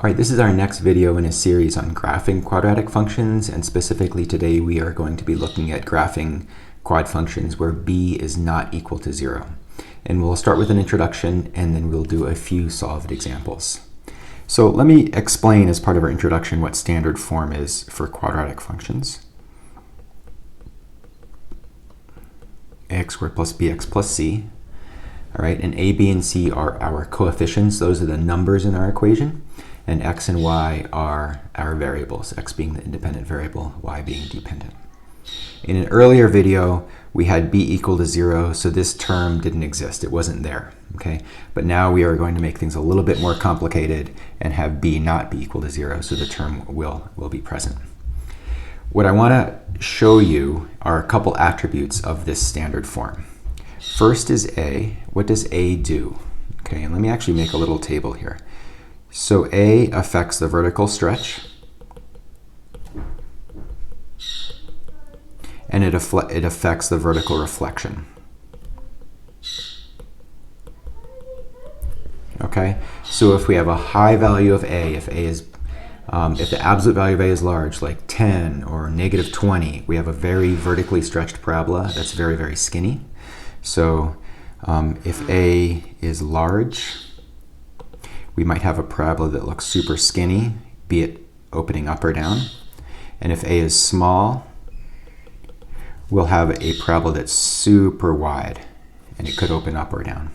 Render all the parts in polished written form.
Alright, this is our next video in a series on graphing quadratic functions, and specifically today we are going to be looking at graphing quad functions where b is not equal to 0. And we'll start with an introduction and then we'll do a few solved examples. So let me explain as part of our introduction what standard form is for quadratic functions. Ax squared plus bx plus c. Alright, and a, b, and c are our coefficients. Those are the numbers in our equation. And x and y are our variables, x being the independent variable, y being dependent. In an earlier video, we had b equal to 0, so this term didn't exist. It wasn't there. Okay? But now we are going to make things a little bit more complicated and have b not be equal to 0, so the term will be present. What I want to show you are a couple attributes of this standard form. First is a. What does a do? Okay, and let me actually make a little table here. So a affects the vertical stretch, and it affects the vertical reflection. Okay, so if we have a high value of a, if the absolute value of a is large, like 10 or negative 20, we have a very vertically stretched parabola that's very, very skinny. So if a is large, we might have a parabola that looks super skinny, be it opening up or down. And if a is small, we'll have a parabola that's super wide, and it could open up or down.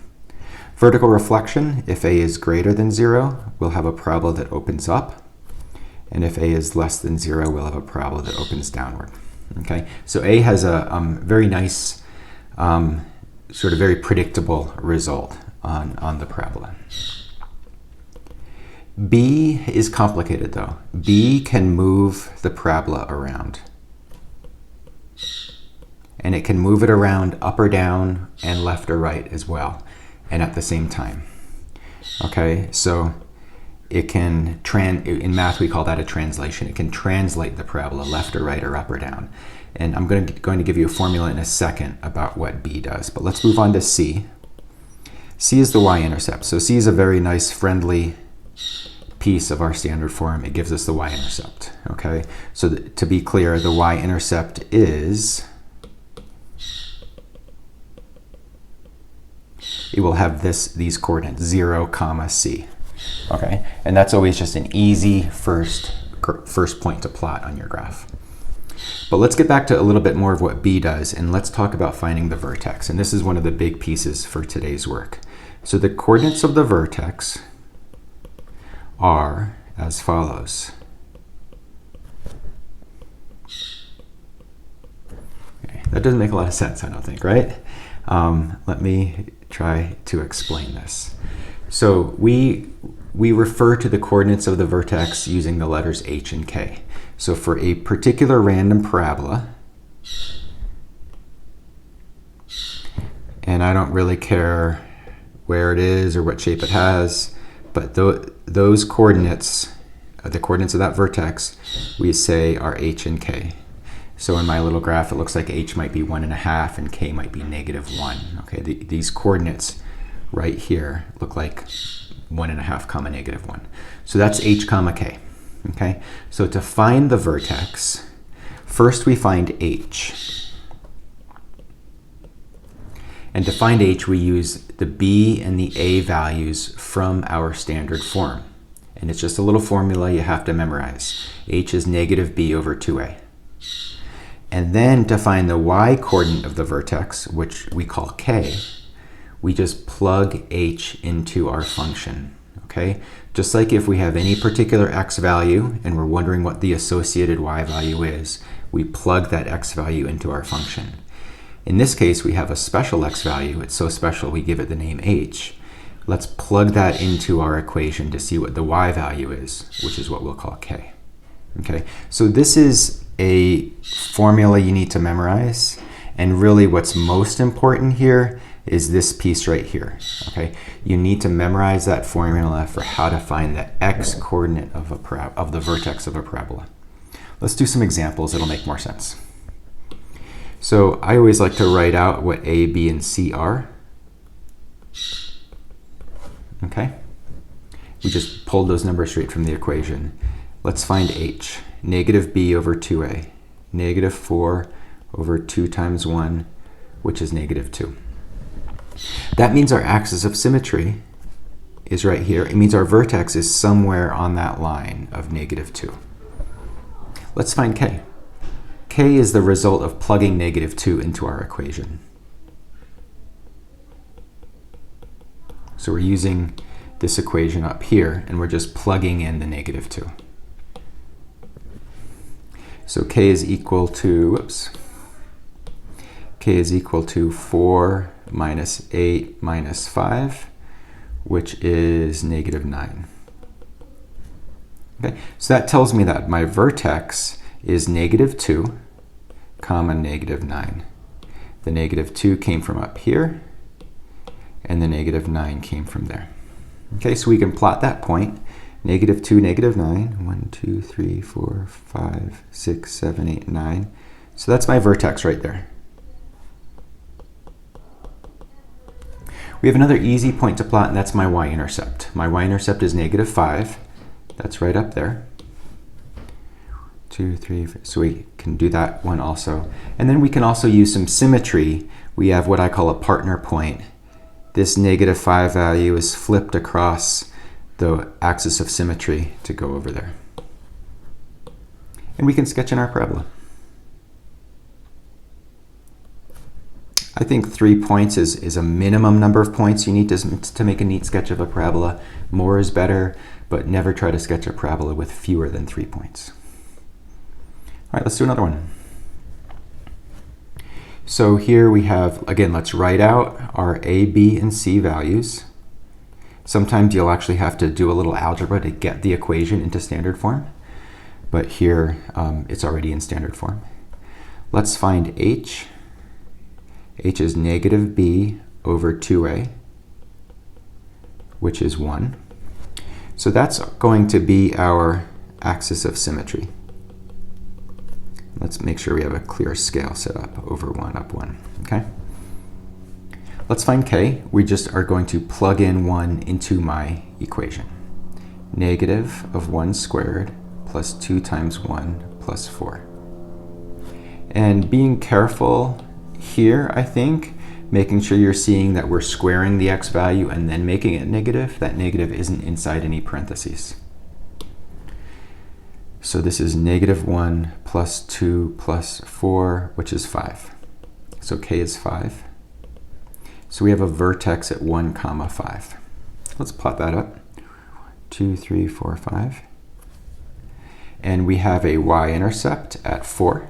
Vertical reflection, if a is greater than 0, we'll have a parabola that opens up. And if a is less than 0, we'll have a parabola that opens downward. Okay, so a has a very nice, sort of very predictable result on the parabola. B is complicated though. B can move the parabola around. And it can move it around up or down and left or right as well, and at the same time. Okay, so it can, in math we call that a translation. It can translate the parabola left or right or up or down. And I'm going to give you a formula in a second about what B does. But let's move on to C. C is the y-intercept. So C is a very nice, friendly piece of our standard form. It gives us the y-intercept. Okay, so to be clear, the y-intercept is, it will have these coordinates 0, c. Okay, and that's always just an easy first point to plot on your graph. But let's get back to a little bit more of what B does, and let's talk about finding the vertex. And this is one of the big pieces for today's work. So the coordinates of the vertex are as follows. Okay, that doesn't make a lot of sense, I don't think, right? Let me try to explain this. So we refer to the coordinates of the vertex using the letters h and k. So for a particular random parabola, and I don't really care where it is or what shape it has, but those coordinates, the coordinates of that vertex, we say are h and k. So in my little graph, it looks like h might be 1.5 and k might be -1. Okay, these coordinates right here look like 1.5 comma -1. So that's h comma k. Okay, so to find the vertex, first we find h. And to find h, we use the b and the a values from our standard form. And it's just a little formula you have to memorize. H is -b over 2a. And then to find the y coordinate of the vertex, which we call k, we just plug h into our function. Okay? Just like if we have any particular x value and we're wondering what the associated y value is, we plug that x value into our function. In this case, we have a special x value. It's so special we give it the name h. Let's plug that into our equation to see what the y value is, which is what we'll call k. Okay? So this is a formula you need to memorize, and really what's most important here is this piece right here. Okay, you need to memorize that formula for how to find the x coordinate of the vertex of a parabola. Let's do some examples. It'll make more sense. So I always like to write out what a, b, and c are. Okay, We just pulled those numbers straight from the equation. Let's find h. Negative b over 2a. Negative 4 over 2 times 1, which is negative 2. That means our axis of symmetry is right here. It means our vertex is somewhere on that line of negative 2. Let's find k. K is the result of plugging negative 2 into our equation. So we're using this equation up here, and we're just plugging in the negative 2. So k is equal to, k is equal to 4 minus 8 minus 5, which is negative 9. Okay, so that tells me that my vertex is negative 2, comma negative 9. The negative 2 came from up here, and the negative 9 came from there. Okay, so we can plot that point. Negative 2, negative 9. 1, 2, 3, 4, 5, 6, 7, 8, 9. So that's my vertex right there. We have another easy point to plot, and that's my y-intercept. My y-intercept is negative 5. That's right up there. 2, 3, 4. So we can do that one also. And then we can also use some symmetry. We have what I call a partner point. This negative 5 value is flipped across the axis of symmetry to go over there. And we can sketch in our parabola. I think 3 points is a minimum number of points you need to make a neat sketch of a parabola. More is better, but never try to sketch a parabola with fewer than 3 points. All right, let's do another one. So here we have, again, let's write out our a, b, and c values. Sometimes you'll actually have to do a little algebra to get the equation into standard form, but here it's already in standard form. Let's find h. H is negative b over 2a, which is 1. So that's going to be our axis of symmetry. Let's make sure we have a clear scale set up, over 1, up 1, okay? Let's find k. We just are going to plug in 1 into my equation. Negative of 1 squared plus 2 times 1 plus 4. And being careful here, I think, making sure you're seeing that we're squaring the x value and then making it negative. That negative isn't inside any parentheses. So this is negative 1 plus 2 plus 4, which is 5. So k is 5. So we have a vertex at 1, comma 5. Let's plot that up. 2, 3, 4, 5. And we have a y-intercept at 4.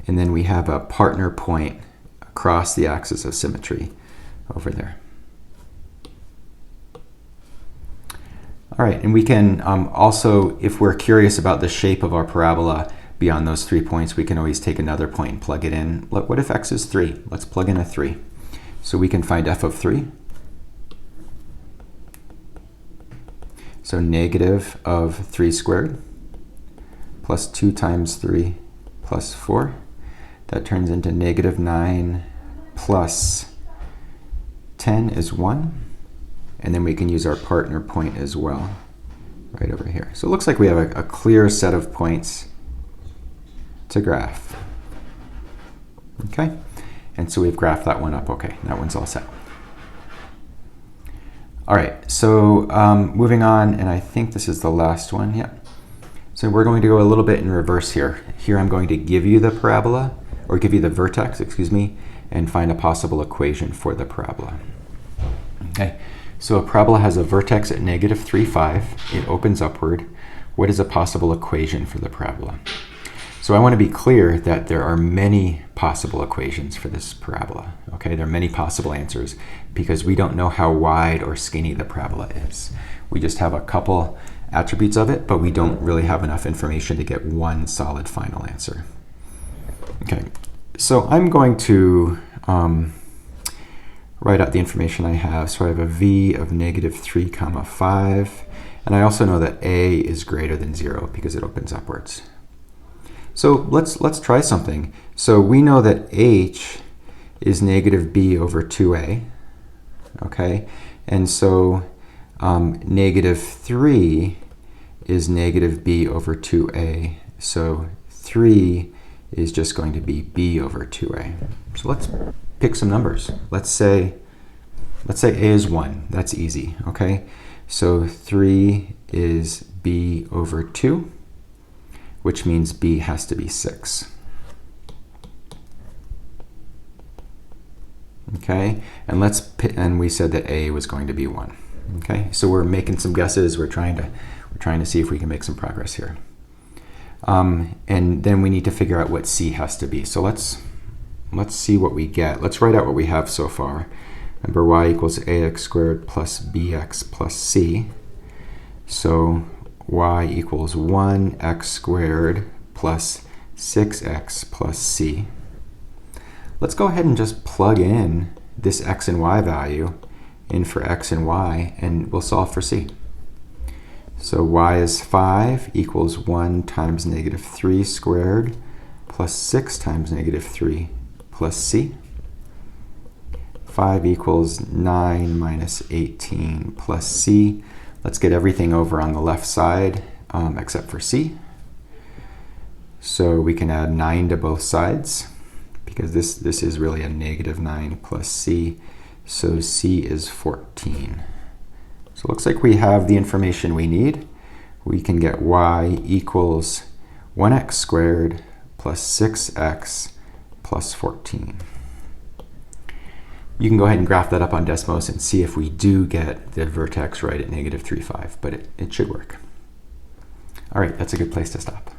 And then we have a partner point across the axis of symmetry over there. All right, and we can also, if we're curious about the shape of our parabola beyond those 3 points, we can always take another point and plug it in. What if x is 3? Let's plug in a 3. So we can find f of 3. So negative of 3 squared plus 2 times 3 plus 4. That turns into negative 9 plus 10 is 1. And then we can use our partner point as well, right over here. So it looks like we have a clear set of points to graph. Okay, and so we've graphed that one up. Okay, that one's all set. All right, so moving on, and I think this is the last one. Yep. So we're going to go a little bit in reverse here. Here I'm going to give you the parabola, or give you the vertex, excuse me, and find a possible equation for the parabola. Okay. So a parabola has a vertex at negative 3, 5. It opens upward. What is a possible equation for the parabola? So I want to be clear that there are many possible equations for this parabola. Okay, there are many possible answers because we don't know how wide or skinny the parabola is. We just have a couple attributes of it, but we don't really have enough information to get one solid final answer. Okay, so I'm going to write out the information I have. So I have a v of negative 3, comma 5. And I also know that a is greater than 0 because it opens upwards. So let's try something. So we know that h is negative b over 2a. okay? And so negative 3 is negative b over 2a. So 3 is just going to be b over 2a. So let's pick some numbers. Let's say a is 1. That's easy, okay? So 3 is b over 2, which means b has to be 6. Okay, and we said that a was going to be 1. Okay, so we're making some guesses. We're trying to see if we can make some progress here. And then we need to figure out what c has to be. So let's see what we get. Let's write out what we have so far. Remember, y equals ax squared plus bx plus c. So y equals 1x squared plus 6x plus c. Let's go ahead and just plug in this x and y value in for x and y, and we'll solve for c. So y is 5 equals 1 times negative 3 squared plus 6 times negative 3 plus c. 5 equals 9 minus 18 plus c. Let's get everything over on the left side except for c. So we can add 9 to both sides, because this is really a negative 9 plus c. So c is 14. So it looks like we have the information we need. We can get y equals 1x squared plus 6x plus 14. You can go ahead and graph that up on Desmos and see if we do get the vertex right at negative 3, 5, but it should work. All right, that's a good place to stop.